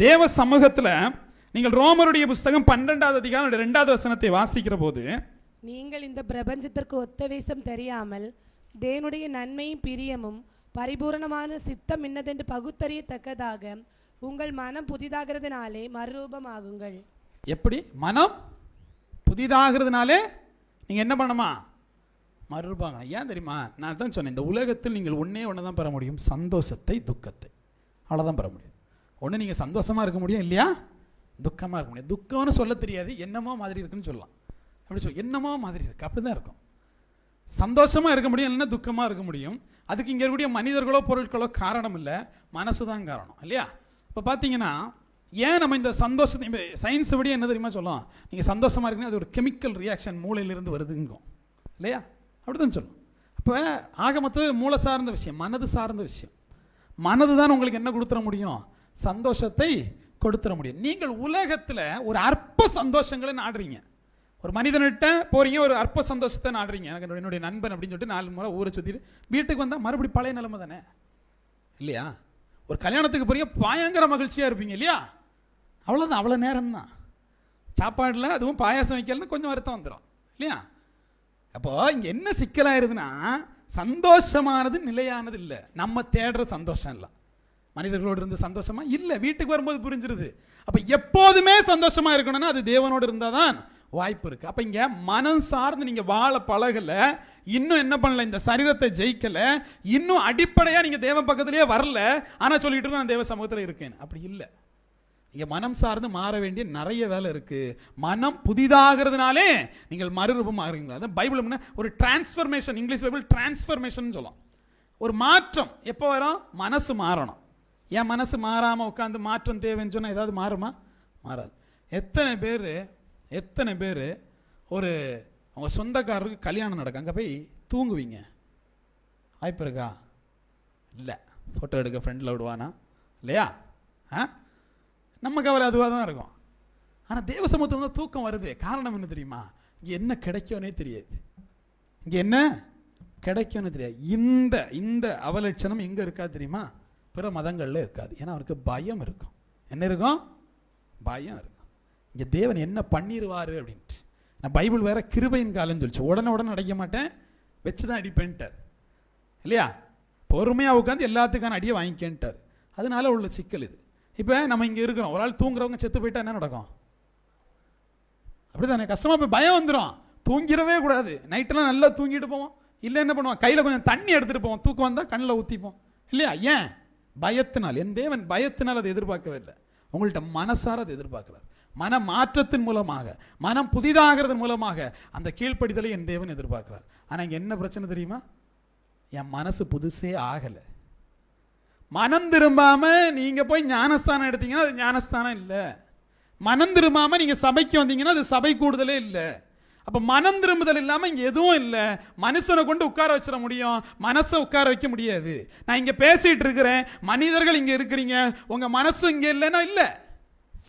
தேவ சமூகத்தில் நீங்கள் ரோமருடைய புஸ்தகம் 12வது அதிகாரம் 2வது வசனத்தை வாசிக்கிற போது, நீங்கள் இந்த பிரபஞ்சத்திற்கு ஒத்த வேஷம் தெரியாமல் தேவனுடைய நன்மையும் பிரியமும் பரிபூரணமான சித்தம் இன்னதென்று பகுத்தறியத்தக்கதாக உங்கள் மனம் புதிதாகிறதுனாலே மறுரூபமாகுங்கள். எப்படி மனம் புதிதாகிறதுனாலே நீங்க என்ன பண்ணணுமா? மறுரூபாங்க. ஏன் தெரியுமா? நான் தான் சொன்னேன், இந்த உலகத்தில் நீங்கள் ஒன்னே ஒன்று தான் பெற முடியும், சந்தோஷத்தை துக்கத்தை. அவ்வளோதான் பெற முடியும். ஒன்று நீங்கள் சந்தோஷமாக இருக்க முடியும், இல்லையா துக்கமாக இருக்க முடியும். துக்கம்னு சொல்ல தெரியாது, என்னமோ மாதிரி இருக்குன்னு சொல்லலாம். அப்படி சொல்ல என்னமோ மாதிரி இருக்குது, அப்படி தான் இருக்கும். சந்தோஷமாக இருக்க முடியும், இல்லைன்னா துக்கமாக இருக்க முடியும். அதுக்கு இங்கே இருக்கக்கூடிய மனிதர்களோ பொருட்களோ காரணம் இல்லை, மனசு தான் காரணம், இல்லையா? இப்போ பார்த்தீங்கன்னா ஏன் நம்ம இந்த சந்தோஷத்தை சயின்ஸ் படி என்ன தெரியுமா சொல்லும், நீங்கள் சந்தோஷமாக இருக்குன்னா அது ஒரு கெமிக்கல் ரியாக்ஷன் மூளையிலிருந்து வருதுங்கும், இல்லையா? அப்படி தான் சொல்லும். அப்போ ஆக மொத்தம் மூளை சார்ந்த விஷயம், மனது சார்ந்த விஷயம். மனது தான் உங்களுக்கு என்ன கொடுத்துட முடியும்? சந்தோஷத்தை கொடுத்துட முடியும். நீங்கள் உலகத்தில் ஒரு அற்ப சந்தோஷங்களை நாடுறீங்க. ஒரு மனிதன்கிட்ட போறீங்க, ஒரு அற்ப சந்தோஷத்தை நாடுறீங்க. எனக்கு என்னுடைய நண்பன் அப்படின்னு சொல்லிட்டு 4 முறை ஊரை சுற்றிட்டு வீட்டுக்கு வந்தால் மறுபடியும் பழைய நிலைமை தானே, இல்லையா? ஒரு கல்யாணத்துக்கு போறீங்க, பயங்கர மகிழ்ச்சியாக இருப்பீங்க, இல்லையா? அவ்வளோதான், அவ்வளோ நேரம் தான். சாப்பாடில் அதுவும் பாயாசம் வைக்கலன்னு கொஞ்சம் வருத்தம் வந்துடும், இல்லையா? அப்போ இங்கே என்ன சிக்கலாயிருதுன்னா, சந்தோஷமானது நிலையானது இல்லை. நம்ம தேடுற சந்தோஷம் இல்லை. மனிதர்களோடு இருந்து சந்தோஷமா இல்லை, வீட்டுக்கு வரும்போது புரிஞ்சிருது. அப்போ எப்போதுமே சந்தோஷமா இருக்கணும்னா அது தேவனோடு இருந்தால் தான் வாய்ப்பு இருக்கு. அப்போ இங்கே மனம் சார்ந்து நீங்கள் வாழ பழகல, இன்னும் என்ன பண்ணல, இந்த சரீரத்தை ஜெயிக்கல, இன்னும் அடிப்படையாக நீங்கள் தேவ பக்கத்திலேயே வரல. ஆனால் சொல்லிட்டு நான் தேவ சமூகத்தில் இருக்கேன், அப்படி இல்லை. இங்கே மனம் சார்ந்து மாற வேண்டிய நிறைய வேலை இருக்கு. மனம் புதிதாகிறதுனாலே நீங்கள் மறுரூபம் ஆகிறீங்களா? அதான் பைபிள் ஒரு டிரான்ஸ்ஃபர்மேஷன், இங்கிலீஷ் பைபிள் டிரான்ஸ்ஃபர்மேஷன் சொல்லலாம். ஒரு மாற்றம் எப்போ வரும்? மனசு மாறணும். என் மனசு மாறாமல் உட்காந்து மாற்றம் தேவைன்னு சொன்னால் ஏதாவது மாறுமா? மாறாது. எத்தனை பேர் ஒரு அவங்க சொந்தக்காரருக்கு கல்யாணம் நடக்கும், அங்கே போய் தூங்குவீங்க? வாய்ப்பு இருக்கா? இல்லை. ஃபோட்டோ எடுக்க ஃப்ரெண்டில் விடுவானா, இல்லையா? நம்ம கவலை அதுவாக தான் இருக்கும். ஆனால் தேவ சமூகத்தில் தான் தூக்கம் வருது. காரணம் என்ன தெரியுமா? இங்கே என்ன கிடைக்கும்னே தெரியாது. இங்கே என்ன கிடைக்கும்னு தெரியாது. இந்த அவலட்சணம் எங்கே இருக்கா தெரியுமா? பிற மதங்களில் இருக்காது. ஏன்னா அவருக்கு பயம் இருக்கும். என்ன இருக்கும்? பயம் இருக்கும். இங்கே தேவன் என்ன பண்ணிடுவார் அப்படின்ட்டு. நான் பைபிள் வேற கிருபையின் காலம்னு சொல்லிச்சு. உடனே அடிக்க மாட்டேன், வச்சு தான் அடிப்பேன்ட்டார், இல்லையா? பொறுமையாக உட்காந்து எல்லாத்துக்கான அடியை வாங்கிக்கேன்ட்டார். அதனால உள்ள சிக்கல் இது. இப்போ நம்ம இங்கே இருக்கிறோம், ஒரு ஆள் தூங்குறவங்க செத்து போயிட்டா என்ன நடக்கும்? அப்படிதானே? கஷ்டமாக போய் பயம் வந்துடும். தூங்கிடவே கூடாது. நைட்டெல்லாம் நல்லா தூங்கிட்டு போவோம். இல்லை என்ன பண்ணுவோம், கையில் கொஞ்சம் தண்ணி எடுத்துகிட்டு போவோம். தூக்கம் வந்தால் கண்ணில் ஊற்றிப்போம், இல்லையா? ஏன்? பயத்தினால். என் தேவன் பயத்தினால் அதை எதிர்பார்க்கவே இல்லை. உங்கள்கிட்ட மனசார அதை எதிர்பார்க்கிறார். மன மாற்றத்தின் மூலமாக, மனம் புதிதாகிறது மூலமாக அந்த கீழ்ப்படிதலை என் தேவன் எதிர்பார்க்கிறார். ஆனால் இங்கே என்ன பிரச்சனை தெரியுமா? என் மனசு புதுசே ஆகலை. மனம் திரும்பாம நீங்க போய் ஞானஸ்தானம் எடுத்தீங்கன்னா அது ஞானஸ்தானம் இல்லை. மனம் திரும்பாம நீங்க சபைக்கு வந்தீங்கன்னா அது சபை கூடுதலே இல்லை. அப்ப மனம் திரும்புதல் இல்லாம இங்க எதுவும் இல்லை. மனுஷனை கொண்டு உட்கார வச்சிட முடியும், மனசை உட்கார வைக்க முடியாது. நான் இங்க பேசிட்டு இருக்கிறேன், மனிதர்கள் இங்க இருக்கிறீங்க, உங்க மனசு இங்க இல்லைன்னா இல்ல.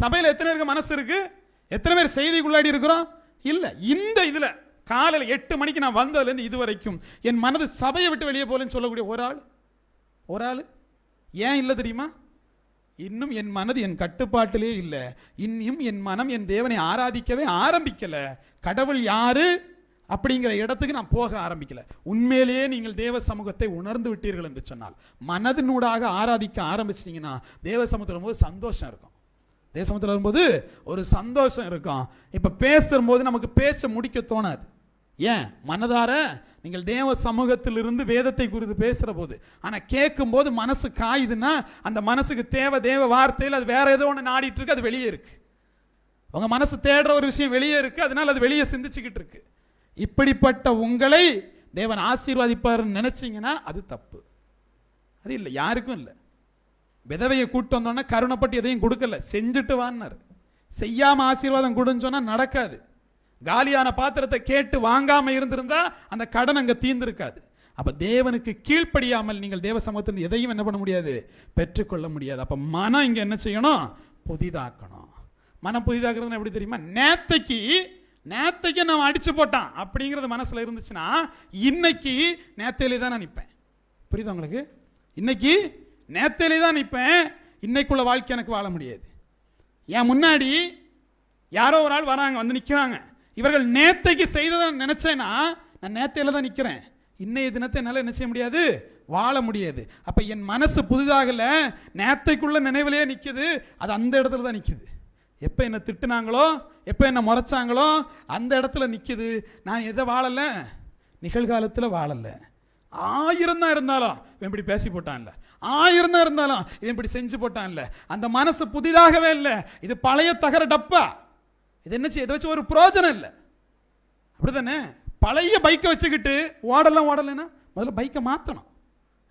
சபையில் எத்தனை பேருக்கு மனசு இருக்கு? எத்தனை பேர் செய்திக்குள்ளாடி இருக்கிறோம்? இல்ல. இந்த இதுல காலையில் 8 மணிக்கு நான் வந்ததுலேருந்து இது வரைக்கும் என் மனது சபையை விட்டு வெளியே போலன்னு சொல்லக்கூடிய ஒரு ஆள் ஏன் இல்லை தெரியுமா? இன்னும் என் மனது என் கட்டுப்பாட்டிலே இல்லை. இன்னும் என் மனம் என் தேவனை ஆராதிக்கவே ஆரம்பிக்கல. கடவுள் யாரு அப்படிங்கிற இடத்துக்கு நான் போக ஆரம்பிக்கல. உண்மையிலேயே நீங்கள் தேவ சமூகத்தை உணர்ந்து விட்டீர்கள் என்று சொன்னால், மனதினூடாக ஆராதிக்க ஆரம்பிச்சிட்டீங்கன்னா தேவ சமூகத்தில் வரும்போது சந்தோஷம் இருக்கும். தேவ சமூகத்தில் வரும்போது ஒரு சந்தோஷம் இருக்கும். இப்போ பேசும்போது நமக்கு பேச்ச முடிக்க தோணாது. ஏன்? மனதார நீங்கள் தேவ சமூகத்தில் இருந்து வேதத்தை குறித்து பேசுற போது. ஆனால் கேட்கும் போது மனசு காயுதுன்னா அந்த மனசுக்கு தேவ வார்த்தையில் அது வேற ஏதோ ஒன்று நாடிட்டு இருக்கு, அது வெளியே இருக்கு. உங்க மனசு தேடுற ஒரு விஷயம் வெளியே இருக்கு, அதனால அது வெளியே சிந்திச்சுக்கிட்டு இருக்கு. இப்படிப்பட்ட உங்களை தேவன் ஆசீர்வாதிப்பார் நினைச்சீங்கன்னா அது தப்பு. அது இல்லை, யாருக்கும் இல்லை. விதவையை கூட்டு வந்தோன்னா கருணைப்பட்டு எதையும் கொடுக்கல, செஞ்சுட்டு வான்னாரு. செய்யாம ஆசீர்வாதம் கொடுன்னு சொன்னா நடக்காது. காலியான பாத்திரத்தை கேட்டு வாங்காம இருந்திருந்தா அந்த கடன் அங்க தீர்ந்திருக்காது. அப்ப தேவனுக்கு கீழ்ப்படியாமல் நீங்கள் தேவ சமூகத்தில் எதையும் என்ன பண்ண முடியாது, பெற்றுக்கொள்ள முடியாது. அப்ப மனம் இங்க என்ன செய்யணும்? புதிதாக்கணும். மனம் புதிதாக்குறதுன்னு எப்படி தெரியுமா? நேத்தைக்கு நான் அடிச்சு போட்டான் அப்படிங்கிறது மனசுல இருந்துச்சுன்னா இன்னைக்கு நேத்தையிலே தான் நான் நிற்பேன். புரியுதா உங்களுக்கு? இன்னைக்கு நேத்தையிலே தான் நிற்பேன். இன்னைக்குள்ள வாழ்க்கை எனக்கு வாழ முடியாது. என் முன்னாடி யாரோ ஒரு ஆள் வராங்க, வந்து நிற்கிறாங்க. இவர்கள் நேத்தைக்கு செய்ததை நினைச்சேன்னா நான் நேத்தையில தான் நிற்கிறேன். இன்னைய தினத்தை என்னால் என்ன செய்ய முடியாது, வாழ முடியாது. அப்போ என் மனசு புதிதாகல, நேத்தைக்குள்ள நினைவிலேயே நிற்குது. அது அந்த இடத்துல தான் நிற்குது. எப்போ என்னை திட்டுனாங்களோ, எப்போ என்னை முறைச்சாங்களோ அந்த இடத்துல நிற்குது. நான் எதை வாழலை, நிகழ்காலத்தில் வாழலை. 1000 தான் இருந்தாலும் இவன் இப்படி பேசி போட்டான்ல, 1000 தான் இருந்தாலும் இவன் இப்படி செஞ்சு போட்டான்ல, அந்த மனசு புதிதாகவே இல்லை. இது பழைய தகர டப்பா. இது என்ன செய்ய, இதை வச்சு ஒரு பிரயோஜனம் இல்லை. அப்படித்தானே? பழைய பைக்கை வச்சுக்கிட்டு ஓடலைன்னா முதல்ல பைக்கை மாற்றணும்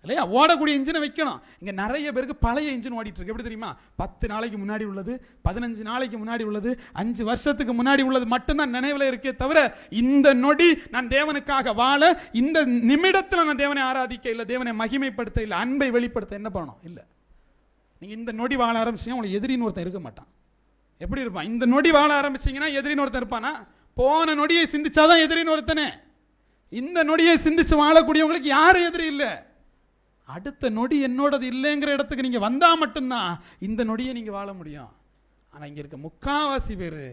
இல்லையா? ஓடக்கூடிய இன்ஜினை வைக்கணும். இங்கே நிறைய பேருக்கு பழைய இன்ஜின் ஓடிட்டு இருக்கு. எப்படி தெரியுமா? 10 நாளைக்கு முன்னாடி உள்ளது, 15 நாளைக்கு முன்னாடி உள்ளது, 5 வருஷத்துக்கு முன்னாடி உள்ளது மட்டும்தான் நினைவில் இருக்கே தவிர, இந்த நொடி நான் தேவனுக்காக வாழ, இந்த நிமிடத்தில் நான் தேவனை ஆராதிக்க இல்லை, தேவனை மகிமைப்படுத்த இல்லை, அன்பை வெளிப்படுத்த என்ன பண்ணணும் இல்லை. நீங்கள் இந்த நொடி வாழ ஆரம்பிச்சீங்கன்னா உங்களுக்கு எதிரின்னு ஒருத்தன் இருக்க மாட்டான். எப்படி இருப்பான்? இந்த நொடி வாழ ஆரம்பிச்சீங்கன்னா எதிரின்னு ஒருத்தன் இருப்பானா? போன நொடியை சிந்திச்சாதான் எதிரின்னு ஒருத்தனே. இந்த நொடியை சிந்திச்சு வாழக்கூடியவங்களுக்கு யாரும் எதிரி இல்லை. அடுத்த நொடி என்னோடது இல்லைங்கிற இடத்துக்கு நீங்கள் வந்தால் மட்டும்தான் இந்த நொடியை நீங்கள் வாழ முடியும். ஆனால் இங்கே இருக்க முக்காவாசி பேர்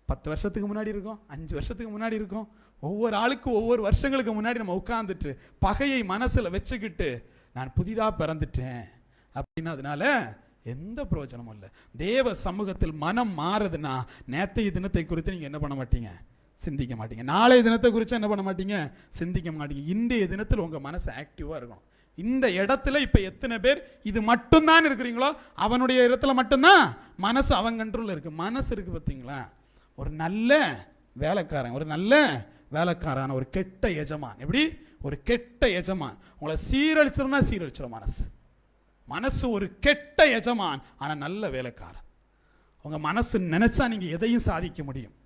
10 வருஷத்துக்கு முன்னாடி இருக்கும், 5 வருஷத்துக்கு முன்னாடி இருக்கும். ஒவ்வொரு ஆளுக்கும் ஒவ்வொரு வருஷங்களுக்கு முன்னாடி நம்ம உட்கார்ந்துட்டு பகையை மனசில் வச்சுக்கிட்டு நான் புதிதாக பிறந்துட்டேன் அப்படின்னா அதனால எந்த பிரயோஜனமும் இல்லை. தேவ சமூகத்தில் மனம் மாறுதுன்னா நேற்றைய தினத்தை குறித்து நீங்கள் என்ன பண்ண மாட்டீங்க, சிந்திக்க மாட்டீங்க. நாளைய தினத்தை குறித்து என்ன பண்ண மாட்டீங்க, சிந்திக்க மாட்டீங்க. இன்றைய தினத்தில் உங்கள் மனசு ஆக்டிவாக இருக்கணும். இந்த இடத்துல இப்போ எத்தனை பேர் இது மட்டும்தான் இருக்கிறீங்களோ அவனுடைய இடத்துல மட்டும்தான் மனசு அவங்க கண்ட்ரோலில் இருக்கு. மனசு இருக்கு பார்த்தீங்களா? ஒரு நல்ல வேலைக்காரன், ஒரு நல்ல வேலைக்காரன், ஒரு கெட்ட எஜமான். எப்படி? ஒரு கெட்ட எஜமான் உங்களை சீரழிச்சிருந்தா சீரழிச்சிடும் மனசு. மனசு ஒரு கெட்ட எஜமான், ஆனால் நல்ல வேலைக்காரன். உங்கள் மனசு நினைச்சா நீங்கள் எதையும் சாதிக்க முடியும்.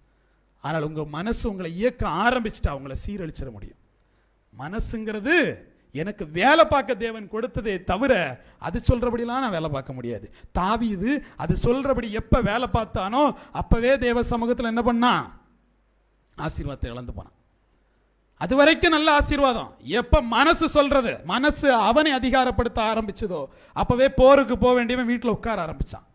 ஆனால் உங்கள் மனசு உங்களை இயக்க ஆரம்பிச்சுட்டா உங்களை சீரழிச்சிட முடியும். மனசுங்கிறது எனக்கு வேலை பார்க்க தேவன் கொடுத்ததே தவிர அது சொல்றபடிலாம் நான் வேலை பார்க்க முடியாது. தாவீது அது சொல்றபடி எப்ப வேலை பார்த்தானோ அப்பவே தேவ சமூகத்தில் என்ன பண்ணா, ஆசீர்வாதத்தை இழந்து போனான். அது வரைக்கும் நல்ல ஆசீர்வாதம். எப்ப மனசு சொல்றது, மனசு அவனை அதிகாரப்படுத்த ஆரம்பிச்சதோ அப்பவே போருக்கு போக வேண்டியவன் வீட்டில் உட்கார ஆரம்பிச்சான்.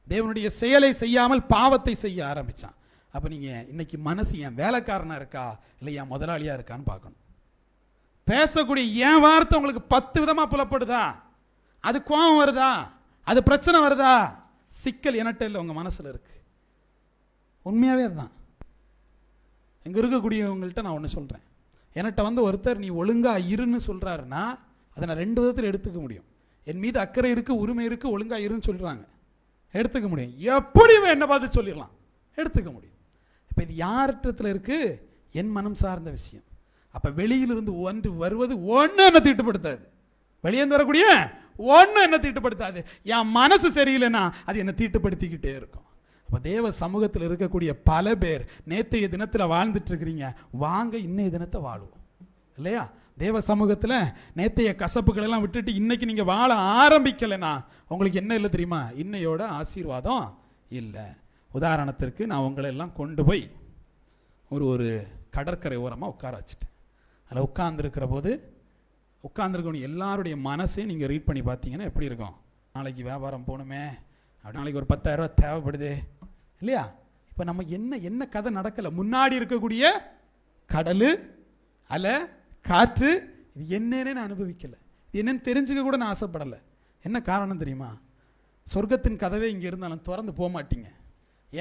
தேவனுடைய செயலை செய்யாமல் பாவத்தை செய்ய ஆரம்பிச்சான். அப்ப நீங்க இன்னைக்கு மனசு என் வேலைக்காரனா இருக்கா இல்லை என் முதலாளியா இருக்கான்னு பார்க்கணும். பேசக்கூடிய என் வார்த்தை உங்களுக்கு 10 விதமா புலப்படுதா? அது கோபம் வருதா? அது பிரச்சனை வருதா? சிக்கல் என்கிட்ட இல்லை, உங்க மனசுல இருக்கு. உண்மையாவே அதுதான். இங்க இருக்கக்கூடியவங்கள்ட்ட நான் ஒன்று சொல்றேன். என்கிட்ட வந்து ஒருத்தர் நீ ஒழுங்கா இருன்னு சொல்றாருன்னா அதை நான் 2 விதத்தில் எடுத்துக்க முடியும். என் மீது அக்கறை இருக்கு, உரிமை இருக்கு, ஒழுங்கா இருன்னு சொல்றாங்க, எடுத்துக்க முடியும். எப்படி என்ன பார்த்து சொல்லிடலாம், எடுத்துக்க முடியும். இப்போ இது யார்கிட்ட இருக்கு? என் மனம் சார்ந்த விஷயம். அப்ப வெளியிலிருந்து ஒன்று வருவது ஒன்று என்ன தீட்டுப்படுத்தாது, வெளியேந்து வரக்கூடிய ஒன்று என்ன தீட்டுப்படுத்தாது. என் மனசு சரியில்லைன்னா அது என்ன தீட்டுப்படுத்திக்கிட்டே இருக்கும். அப்போ தேவ சமூகத்தில் இருக்கக்கூடிய பல பேர் நேற்றைய தினத்தில் வாழ்ந்துட்டு இருக்கிறீங்க, வாங்க இன்னைய தினத்தை வாழுவோம் இல்லையா? தேவ சமூகத்தில் நேற்றைய கசப்புகள் எல்லாம் விட்டுட்டு இன்னைக்கு நீங்கள் வாழ ஆரம்பிக்கலைன்னா உங்களுக்கு என்ன இல்லை தெரியுமா? இன்னையோட ஆசீர்வாதம் இல்லை. உதாரணத்திற்கு நான் உங்களை எல்லாம் கொண்டு போய் ஒரு கடற்கரை ஓரமாக உட்கார வச்சுட்டேன். அதில் உட்கார்ந்துருக்கிற போது உட்கார்ந்துருக்கணும் எல்லாருடைய மனசையும் நீங்கள் ரீட் பண்ணி பார்த்தீங்கன்னா எப்படி இருக்கும்? நாளைக்கு வியாபாரம் போகணுமே, நாளைக்கு ஒரு 10,000 ரூபா தேவைப்படுது இல்லையா? இப்போ நம்ம என்ன கதை நடக்கலை. முன்னாடி இருக்கக்கூடிய கடல், அலை, காற்று, இது என்னன்னு நான் அனுபவிக்கலை, இது என்னன்னு தெரிஞ்சுக்க கூட நான் ஆசைப்படலை. என்ன காரணம் தெரியுமா? சொர்க்கத்தின் கதவே இங்கே இருந்தாலும் திறந்து போக மாட்டீங்க.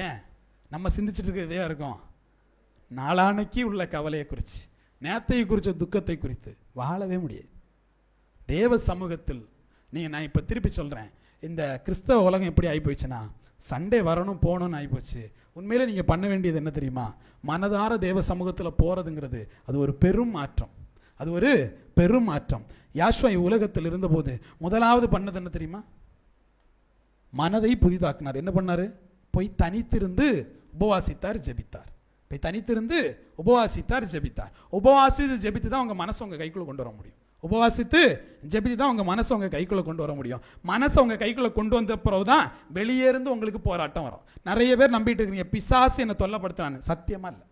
ஏன்? நம்ம சிந்திச்சுட்டு இருக்கிறதே இருக்கும், நாளானைக்கு உள்ள கவலையை குறித்து, நேத்தையை குறித்த துக்கத்தை குறித்து வாழவே முடியாது. தேவ சமூகத்தில் நான் இப்போ திருப்பி சொல்கிறேன், இந்த கிறிஸ்தவ உலகம் எப்படி ஆகிப்போச்சுன்னா சண்டே வரணும் போகணும்னு ஆகிப்போச்சு. உண்மையிலே நீங்கள் பண்ண வேண்டியது என்ன தெரியுமா? மனதார தேவ சமூகத்தில் போகிறதுங்கிறது அது ஒரு பெரும் மாற்றம். அது ஒரு பெரும் மாற்றம். யாஷ்வா உலகத்தில் இருந்தபோது முதலாவது பண்ணது என்ன தெரியுமா? மனதை புதிதாக்குனார். என்ன பண்ணார்? போய் தனித்திருந்து உபவாசித்தார், ஜெபித்தார். போய் தனித்திருந்து உபவாசித்தார், ஜெபித்தார். உபவாசித்து ஜெபித்து தான் உங்கள் மனசை உங்கள் கைக்குள்ளே கொண்டு வர முடியும். உபவாசித்து ஜெபித்து தான் உங்கள் மனசை உங்கள் கைக்குள்ளே கொண்டு வர முடியும். மனசை உங்கள் கைக்குள்ளே கொண்டு வந்த பிறகு தான் வெளியே இருந்து உங்களுக்கு போராட்டம் வரும். நிறைய பேர் நம்பிட்டு இருக்கிறீங்க பிசாசு என்னை தொல்லப்படுத்தினான்னு. சத்தியமா இல்லை.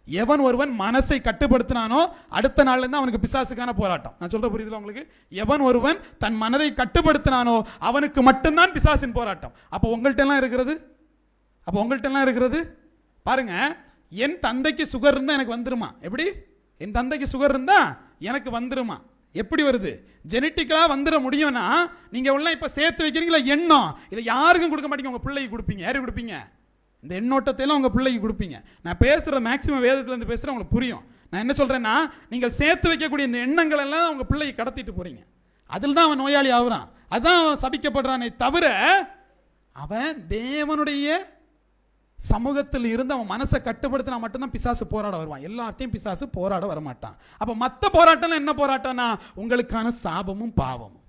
எவன் ஒருவன் மனசை கட்டுப்படுத்தினானோ அடுத்த நாள்ல இருந்து அவனுக்கு பிசாசுக்கான போராட்டம். நான் சொல்ற புரியுதுல உங்களுக்கு? எவன் ஒருவன் தன் மனதை கட்டுப்படுத்தினானோ அவனுக்கு மட்டும்தான் பிசாசின் போராட்டம். அப்போ உங்கள்கிட்ட எல்லாம் இருக்கிறது அப்போ உங்கள்கிட்ட எல்லாம் இருக்கிறது பாருங்க, என் தந்தைக்கு சுகர் இருந்தா எனக்கு வந்துருமா? எப்படி? என் தந்தைக்கு சுகர் இருந்தா எனக்கு வந்துருமா? எப்படி வருது? ஜெனட்டிக்கலா வந்துட முடியும்னா நீங்க உள்ள இப்ப சேர்த்து வைக்கிறீங்களா எண்ணம், இதை யாருக்கும் கொடுக்க மாட்டீங்க, உங்க பிள்ளைக்கு கொடுப்பீங்க. யாருக்கு கொடுப்பீங்க? இந்த எண்ணோட்டத்தை எல்லாம் உங்க பிள்ளைக்கு கொடுப்பீங்க. நான் பேசுற மேக்சிமம் வேதத்துல இருந்து பேசுறேன், உங்களுக்கு புரியும். நான் என்ன சொல்றேன்னா, நீங்கள் சேர்த்து வைக்கக்கூடிய இந்த எண்ணங்கள் எல்லாம் உங்க பிள்ளைக்கு கடத்திட்டு போறீங்க. அதில் தான் அவன் நோயாளி ஆகுறான், அதான் அவன் சபிக்கப்படுறானே தவிர அவன் தேவனுடைய சமூகத்தில் இருந்து அவன் மனசை கட்டுப்படுத்தினா மட்டும்தான் பிசாசு போராட வருவான். எல்லாத்தையும் பிசாசு போராட வரமாட்டான். அப்ப மற்ற போராட்டம் என்ன போராட்டம்னா உங்களுக்கான சாபமும் பாவமும்,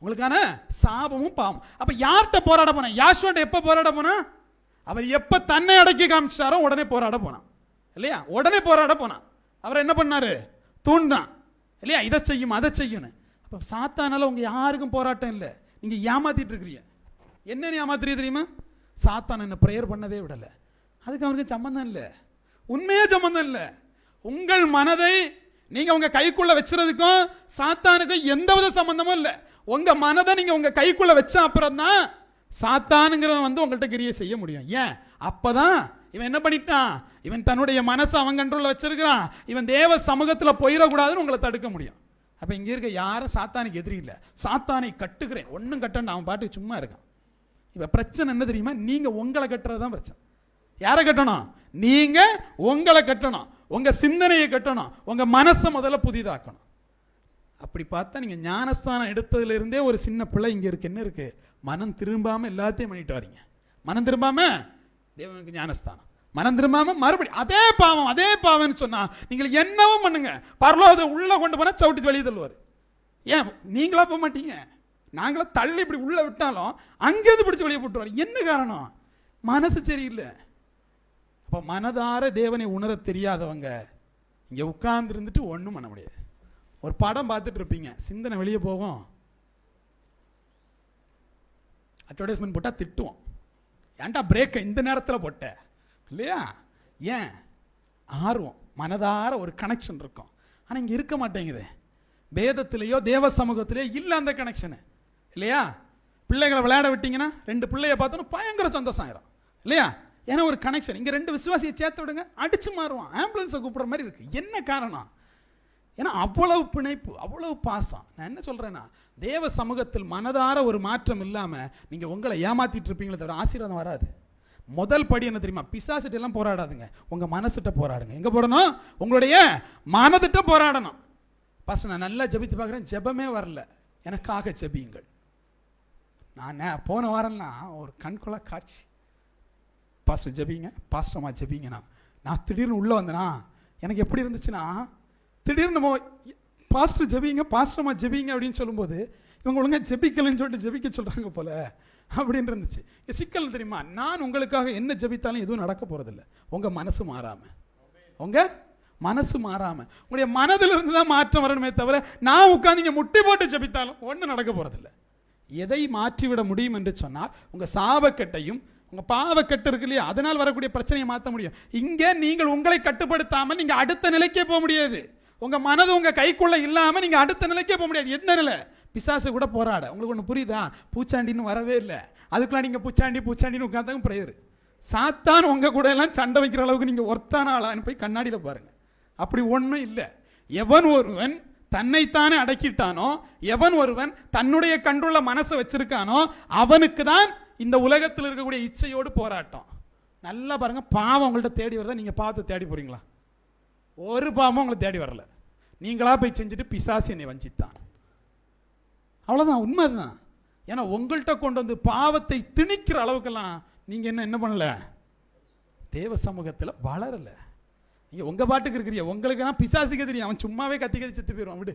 உங்களுக்கான சாபமும் பாவம். அப்ப யார்கிட்ட போராட போனா? யாஷுவாட்ட எப்ப போராட போனா? அவர் எப்ப தன்னை அடக்கி காமிச்சாரோ உடனே போராட போனான் இல்லையா? உடனே போராட போனான். அவர் என்ன பண்ணாரு? தூண்டான் இல்லையா? இதை செய்யும் அதை செய்யும். அப்ப சாத்தானால உங்க யாருக்கும் போராட்டம் இல்லை. நீங்க ஏமாத்திட்டு இருக்கிறீங்க. என்ன ஏமாத்துறீங்க தெரியுமா? சாத்தான் என்ன பிரேயர் பண்ணவே விடலை, அதுக்கு அவனுக்கு சம்பந்தம் இல்லை, உண்மையே சம்பந்தம் இல்லை. உங்கள் மனதை நீங்க உங்க கைக்குள்ள வச்சுறதுக்கும் சாத்தானுக்கும் எந்தவித சம்பந்தமும் இல்லை. உங்க மனதை நீங்க உங்க கைக்குள்ள வச்ச அப்புறம் தான் சாத்தானுங்கிறவன் வந்து உங்கள்கிட்ட கிரியை செய்ய முடியும். ஏன்? அப்பதான் இவன் என்ன பண்ணிட்டான், இவன் தன்னுடைய மனசை அவன் கண்ட்ரோல்ல வச்சிருக்கிறான். இவன் தேவ சமூகத்தில் போயிடக்கூடாதுன்னு உங்களை தடுக்க முடியும். அப்ப இங்க இருக்க யாரும் சாத்தானுக்கு எதிரி இல்லை. சாத்தானை கட்டுகிறேன், ஒன்னும் கட்டணும், அவன் பாட்டுக்கு சும்மா இருக்கான். இப்ப பிரச்சனை என்ன தெரியுமா? நீங்க உங்களை கட்டுறதுதான் பிரச்சனை. யாரை கட்டணும்? நீங்க உங்களை கட்டணும், உங்க சிந்தனையை கட்டணும், உங்க மனசை முதல்ல புதிதாக்கணும். அப்படி பார்த்தா நீங்க ஞானஸ்தானம் எடுத்ததுல இருந்தே ஒரு சின்ன பிள்ளை இங்க இருக்கு. என்ன இருக்கு? மனம் திரும்பாம எல்லாத்தையும் பண்ணிட்டு வரீங்க. மனம் திரும்பாம தேவனுக்கு ஞானஸ்தானம், மனம் திரும்பாம மறுபடியும் அதே பாவம் அதே பாவம்னு சொன்னா நீங்கள் என்னவும் பண்ணுங்க, பரலோகத்தை உள்ள கொண்டு போனா சவுட்டி வெளியே தள்ளுவார். ஏன் நீங்களா போக மாட்டீங்க? நாங்களா தள்ளி இப்படி உள்ள விட்டாலும் அங்கேருந்து பிடிச்சி வெளியே போட்டுருவார். என்ன காரணம்? மனசு சரியில்லை. அப்ப மனதார தேவனை உணர தெரியாதவங்க இங்க உட்கார்ந்து இருந்துட்டு ஒன்றும் பண்ண முடியாது. ஒரு படம் பார்த்துட்டு இருப்பீங்க, சிந்தனை வெளியே போகும், அட்வர்டைஸ்மெண்ட் போட்டால் திட்டுவோம், ஏன்டா பிரேக்கை இந்த நேரத்தில் போட்ட இல்லையா? ஏன்? ஆர்வம், மனதார ஒரு கனெக்ஷன் இருக்கும். ஆனால் இங்கே இருக்க மாட்டேங்குது. வேதத்திலேயோ தேவ சமூகத்திலேயோ இல்லை அந்த கனெக்ஷனு இல்லையா? பிள்ளைகளை விளையாட விட்டீங்கன்னா ரெண்டு பிள்ளைய பார்த்தோன்னா பயங்கர சந்தோஷம் ஆயிரும் இல்லையா? ஏன்னா ஒரு கனெக்ஷன். இங்கே ரெண்டு விசுவாசியை சேர்த்து விடுங்க, அடிச்சு மாறுவான், ஆம்புலன்ஸை கூப்பிட்ற மாதிரி இருக்கு. என்ன காரணம்? ஏன்னா அவ்வளவு பிணைப்பு, அவ்வளவு பாசம். நான் என்ன சொல்றேன்னா, தேவ சமூகத்தில் மனதார ஒரு மாற்றம் இல்லாம நீங்க உங்களை ஏமாத்திட்டு இருப்பீங்களே தவிர ஆசீர்வாதம் வராது. முதல் படி என்ன தெரியுமா? பிசாசிட்ட எல்லாம் போராடாதுங்க, உங்க மனசுட்ட போராடுங்க. எங்க போடணும்? உங்களுடைய மனதிட்ட போராடணும். பாஸ்டர் நான் நல்லா ஜெபித்து பார்க்குறேன், ஜெபமே வரல, எனக்காக ஜெபியுங்கள். நான் போன வாரம்லாம் ஒரு கண்கொள்ளா காட்சி, பாஸ்டர் ஜெபிங்க, பாஸ்டர்மா ஜெபிங்கண்ணா. நான் திடீர்னு உள்ள வந்தேனா, எனக்கு எப்படி இருந்துச்சுன்னா, திடீர்னு நம்ம பாஸ்டர் ஜெபிங்க பாஸ்டர்மா ஜெபிங்க அப்படின்னு சொல்லும்போது இவங்க ஒழுங்கா ஜெபிக்கலன்னு சொல்லிட்டு ஜெபிக்க சொல்றாங்க போல அப்படின்னு இருந்துச்சு. சிக்கல் தெரியுமா? நான் உங்களுக்காக என்ன ஜெபித்தாலும் எதுவும் நடக்க போறதில்ல, உங்க மனசு மாறாம, உங்க மனசு மாறாம உங்களுடைய மனதில் இருந்து தான் மாற்றம் வரணுமே தவிர நான் உட்கார்ந்து இங்க முட்டி போட்டு ஜெபித்தாலும் ஒன்றும் நடக்க போறதில்லை. எதை மாற்றிவிட முடியும் என்று சொன்னால் உங்க சாபக்கட்டையும் உங்க பாவக்கட்டு இருக்கு இல்லையா, அதனால் வரக்கூடிய பிரச்சனையை மாற்ற முடியும். இங்க நீங்கள் உங்களை கட்டுப்படுத்தாம நீங்க அடுத்த நிலைக்கே போக முடியாது. உங்க மனது உங்க கைக்குள்ள இல்லாம நீங்க அடுத்த நிலைக்கே போக முடியாது. எந்த நிலை? பிசாசு கூட போராட. உங்களுக்கு ஒன்று புரியுதா? பூச்சாண்டின்னு வரவே இல்லை, அதுக்குலாம் நீங்க பூச்சாண்டின்னு உட்காந்தாங்க பிரேயர். சாத்தான் உங்க கூட எல்லாம் சண்டை வைக்கிற அளவுக்கு நீங்க ஒருத்தான ஆளான்னு போய் கண்ணாடியில பாருங்க. அப்படி ஒன்றும் இல்லை. எவன் ஒருவன் தன்னைத்தானே அடக்கிட்டானோ, எவன் ஒருவன் தன்னுடைய கண்டுள்ள மனசை வச்சிருக்கானோ அவனுக்கு தான் இந்த உலகத்தில் இருக்கக்கூடிய இச்சையோடு போராட்டம். நல்லா பாருங்க, பாவம் உங்கள்கிட்ட தேடி வருதா? நீங்க பாவத்தை தேடி போறீங்களா? ஒரு பாவமும் உங்களை தேடி வரல, நீங்களா போய் செஞ்சுட்டு பிசாசு என்னை வஞ்சித்தான். அவ்வளவுதான், உண்மை தான். ஏன்னா உங்கள்கிட்ட கொண்டு வந்து பாவத்தை திணிக்கிற அளவுக்கெல்லாம் நீங்க என்ன பண்ணல, தேவ சமூகத்தில் வளரல. நீங்க உங்க பாட்டுக்கு இருக்கிறீங்க, உங்களுக்கு தான் பிசாசுக்கு தெரியும், அவன் சும்மாவே கத்தி செத்து போயிடுவான். விடு.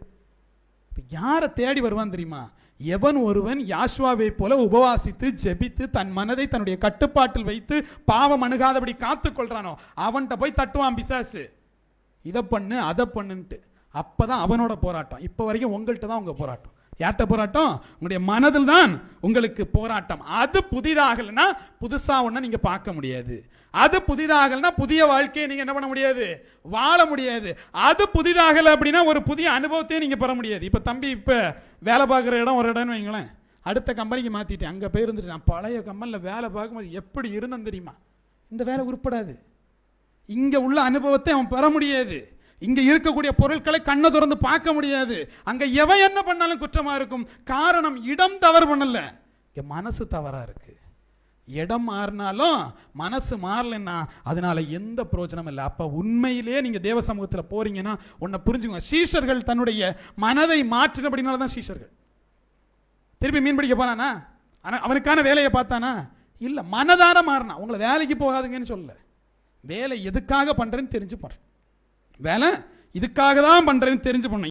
யாரை தேடி வருவான் தெரியுமா? எவன் ஒருவன் யாஷுவாவை போல உபவாசித்து ஜெபித்து தன் மனதை தன்னுடைய கட்டுப்பாட்டில் வைத்து பாவம் அணுகாதபடி காத்துக் கொள்றானோ அவன்கிட்ட போய் தட்டுவான் பிசாசு, இதை பண்ணு அதை பண்ணுன்ட்டு. அப்பதான் அவனோட போராட்டம். இப்ப வரைக்கும் உங்கள்கிட்ட தான் உங்க போராட்டம். யார்கிட்ட போராட்டம்? உங்களுடைய மனதில் தான் உங்களுக்கு போராட்டம். அது புதிதாகலன்னா புதுசா ஒண்ணு நீங்க பார்க்க முடியாது. அது புதிதாகலன்னா புதிய வாழ்க்கையை நீங்க என்ன பண்ண முடியாது, வாழ முடியாது. அது புதிதாகல அப்படின்னா ஒரு புதிய அனுபவத்தையும் நீங்க பெற முடியாது. இப்ப தம்பி இப்ப வேலை பார்க்குற இடம் ஒரு இடம்னு வைங்களேன், அடுத்த கம்பெனிக்கு மாற்றிட்டேன். அங்கே போய் இருந்துட்டு நான் பழைய கம்பெனியில் வேலை பார்க்கும்போது எப்படி இருந்தேன் தெரியுமா? இந்த வேலை உருப்படாது. இங்கே உள்ள அனுபவத்தை அவன் பெற முடியாது. இங்கே இருக்கக்கூடிய பொருட்களை கண்ணை திறந்து பார்க்க முடியாது. அங்கே எவன் என்ன பண்ணாலும் குற்றமாக இருக்கும். காரணம் இடம் தவறு பண்ணல, இங்கே மனசு தவறாக இருக்கு. இடம் மாறினாலும் மனசு மாறலைன்னா அதனால எந்த பிரயோஜனம் இல்லை. அப்போ உண்மையிலே நீங்கள் தேவ சமூகத்தில் போறீங்கன்னா ஒன்றை புரிஞ்சுக்கோங்க. சீஷர்கள் தன்னுடைய மனதை மாற்றினபடினால தான் சீஷர்கள். திருப்பி மீன் பிடிக்க போனானா? அவனுக்கான வேலையை பார்த்தானா? இல்லை, மனதார மாறினா. உங்களை வேலைக்கு போகாதுங்கன்னு சொல்ல, வேலை எதுக்காக பண்றேன்னு தெரிஞ்சு பண்றேன். வேலை இதுக்காக தான் பண்றேன்னு தெரிஞ்சு பண்ண.